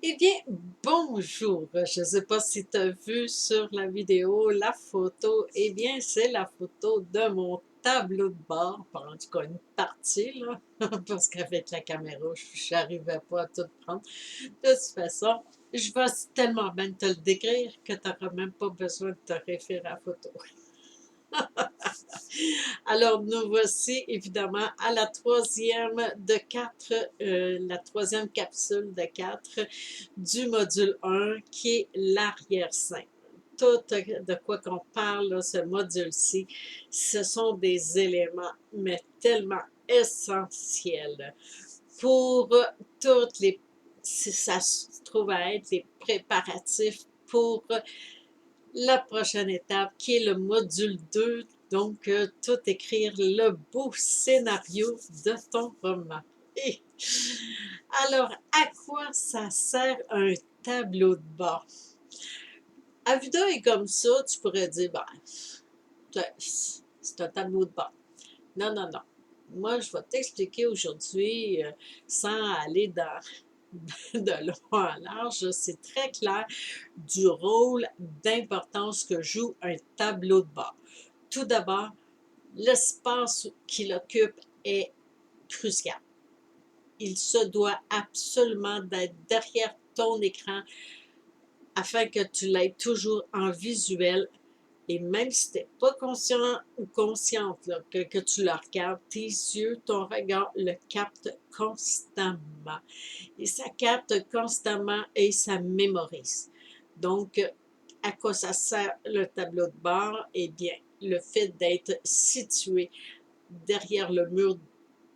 Eh bien, bonjour. Je ne sais pas si tu as vu sur la vidéo la photo. Eh bien, c'est la photo de mon tableau de bord, en tout cas une partie, là, parce qu'avec la caméra, je n'arrivais pas à tout prendre. De toute façon, je vais tellement bien te le décrire que tu n'auras même pas besoin de te référer à la photo. Alors, nous voici évidemment à la troisième de quatre, la troisième capsule de quatre du module 1 qui est l'arrière-scène. Tout de quoi qu'on parle, là, ce module-ci, ce sont des éléments, mais tellement essentiels pour toutes les, si ça se trouve à être les préparatifs pour la prochaine étape qui est le module 2, donc tout écrire le beau scénario de ton roman. Et alors, à quoi ça sert un tableau de bord? À vue d'œil comme ça, tu pourrais dire, ben, c'est un tableau de bord. Non, non, non. Moi, je vais t'expliquer aujourd'hui, sans aller dans, de long en large, c'est très clair du rôle d'importance que joue un tableau de bord. Tout d'abord, l'espace qu'il occupe est crucial. Il se doit absolument d'être derrière ton écran afin que tu l'aies toujours en visuel. Et même si tu n'es pas conscient ou consciente là, que tu le regardes, tes yeux, ton regard le capte constamment. Et ça capte constamment et ça mémorise. Donc, à quoi ça sert le tableau de bord? Eh bien, le fait d'être situé derrière le mur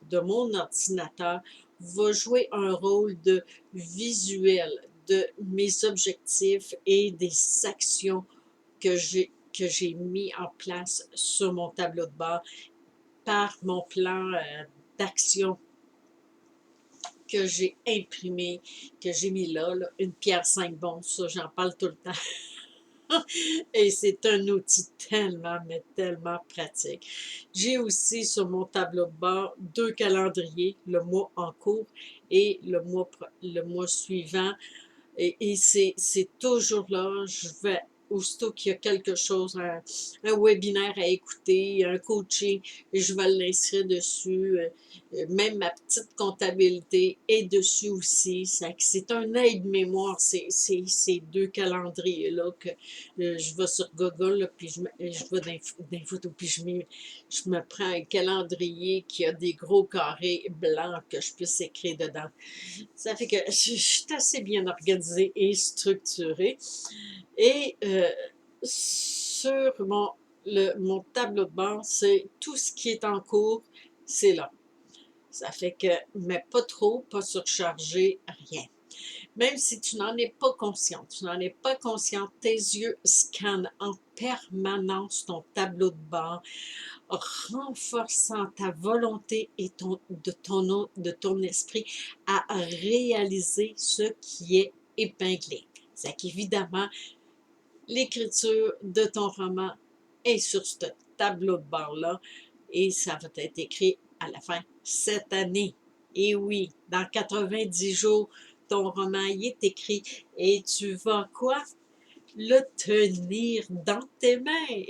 de mon ordinateur va jouer un rôle de visuel de mes objectifs et des actions que j'ai mis en place sur mon tableau de bord par mon plan d'action que j'ai imprimé, que j'ai mis là, une pierre 5 bons, ça j'en parle tout le temps. Et c'est un outil tellement, mais tellement pratique. J'ai aussi sur mon tableau de bord 2 calendriers, le mois en cours et le mois suivant. Et c'est toujours là, je vais, aussitôt qu'il y a quelque chose, un webinaire à écouter, un coaching, je vais l'inscrire dessus. Même ma petite comptabilité est dessus aussi. C'est un aide-mémoire, ces deux calendriers-là que je vais sur Google, là, puis je vais dans les photos, puis je me prends un calendrier qui a des gros carrés blancs que je puisse écrire dedans. Ça fait que je suis assez bien organisée et structurée. Et sur mon tableau de bord, c'est tout ce qui est en cours, c'est là. Ça fait que, mais pas trop, pas surchargé, rien. Même si tu n'en es pas conscient, tu n'en es pas conscient, tes yeux scannent en permanence ton tableau de bord, renforçant ta volonté et de ton esprit à réaliser ce qui est épinglé. C'est qu'évidemment, l'écriture de ton roman est sur ce tableau de bord-là et ça va être écrit à la fin cette année. Et oui, dans 90 jours, ton roman y est écrit et tu vas quoi? Le tenir dans tes mains.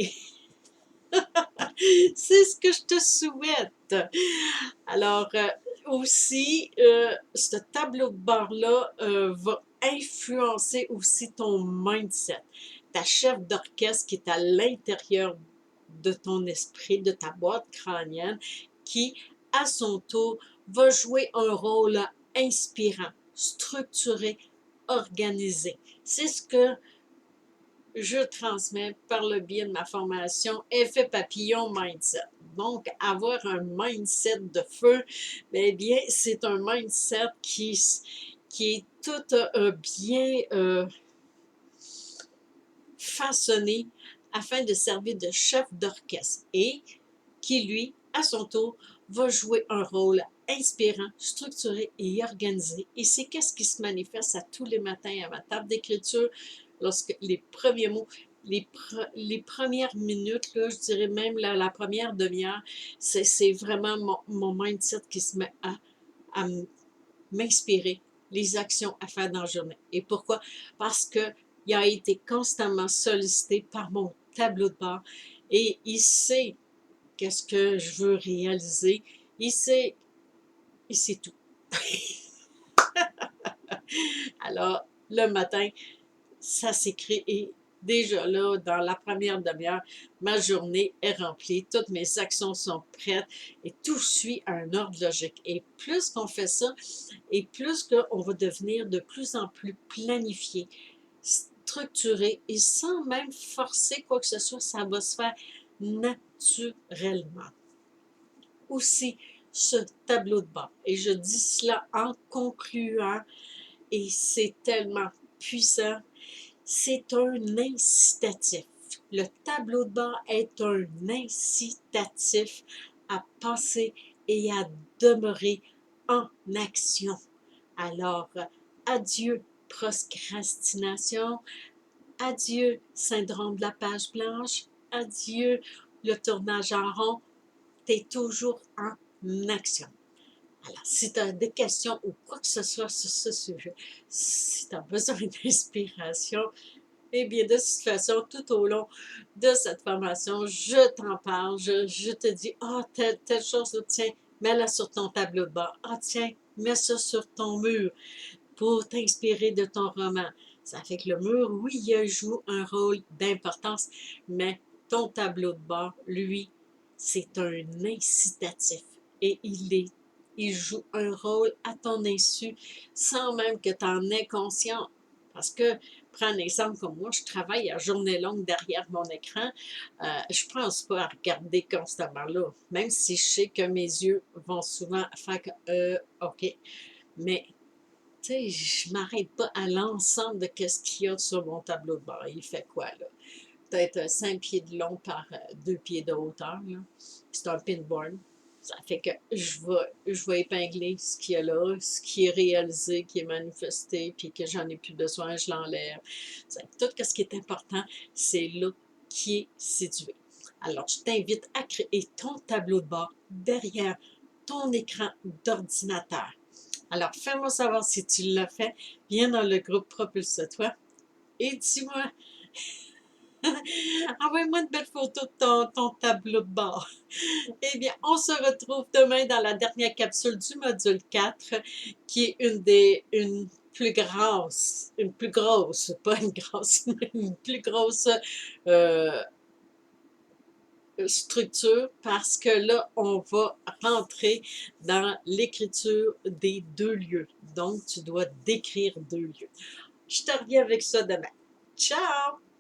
C'est ce que je te souhaite. Alors, aussi, ce tableau de bord-là va influencer aussi ton mindset. Ta chef d'orchestre qui est à l'intérieur de ton esprit, de ta boîte crânienne, qui, à son tour, va jouer un rôle inspirant, structuré, organisé. C'est ce que je transmets par le biais de ma formation Effet papillon mindset. Donc, avoir un mindset de feu, bien, c'est un mindset qui est tout bien façonné afin de servir de chef d'orchestre et qui, lui, à son tour, va jouer un rôle inspirant, structuré et organisé. Et c'est qu'est-ce qui se manifeste à tous les matins à ma table d'écriture lorsque les premiers mots, les premières minutes, là, je dirais même la première demi-heure, c'est vraiment mon mindset qui se met à m'inspirer les actions à faire dans la journée. Et pourquoi? Parce qu'il a été constamment sollicité par mon tableau de bord et il sait qu'est-ce que je veux réaliser. Il sait tout. Alors, le matin, ça s'écrit et déjà là, dans la première demi-heure, ma journée est remplie, toutes mes actions sont prêtes et tout suit un ordre logique. Et plus qu'on fait ça, et plus qu'on va devenir de plus en plus planifié, structuré et sans même forcer quoi que ce soit, ça va se faire naturellement. Aussi, ce tableau de bord, et je dis cela en concluant, et c'est tellement puissant, c'est un incitatif. Le tableau de bord est un incitatif à penser et à demeurer en action. Alors, adieu procrastination, adieu syndrome de la page blanche, adieu le tournage en rond, tu es toujours en action. Alors, si tu as des questions ou quoi que ce soit sur ce sujet, si tu as besoin d'inspiration, eh bien, de toute façon, tout au long de cette formation, je t'en parle, je te dis, ah, oh, telle chose, tiens, mets-la sur ton tableau de bord. Ah, oh, tiens, mets ça sur ton mur pour t'inspirer de ton roman. Ça fait que le mur, oui, il joue un rôle d'importance, mais ton tableau de bord, lui, c'est un incitatif et il joue un rôle à ton insu sans même que tu en aies conscience. Parce que, prends un exemple comme moi, je travaille à journée longue derrière mon écran. Je ne pense pas à regarder constamment là, même si je sais que mes yeux vont souvent faire que, OK. Mais tu sais, je ne m'arrête pas à l'ensemble de ce qu'il y a sur mon tableau de bord. Il fait quoi, là? Peut-être 5 pieds de long par 2 pieds de hauteur. C'est un pinboard. Ça fait que je vais épingler ce qu'il y a là, ce qui est réalisé, qui est manifesté, puis que j'en ai plus besoin, je l'enlève. Tout ce qui est important, c'est là qui est situé. Alors, je t'invite à créer ton tableau de bord derrière ton écran d'ordinateur. Alors, fais-moi savoir si tu l'as fait. Viens dans le groupe Propulse-toi et dis-moi, envoie-moi une belle photo de ton tableau de bord. Eh bien, on se retrouve demain dans la dernière capsule du module 4, qui est une plus grosse, pas une grosse, mais une plus grosse euh, structure parce que là, on va rentrer dans l'écriture des 2 lieux. Donc, tu dois décrire 2 lieux. Je te reviens avec ça demain. Ciao!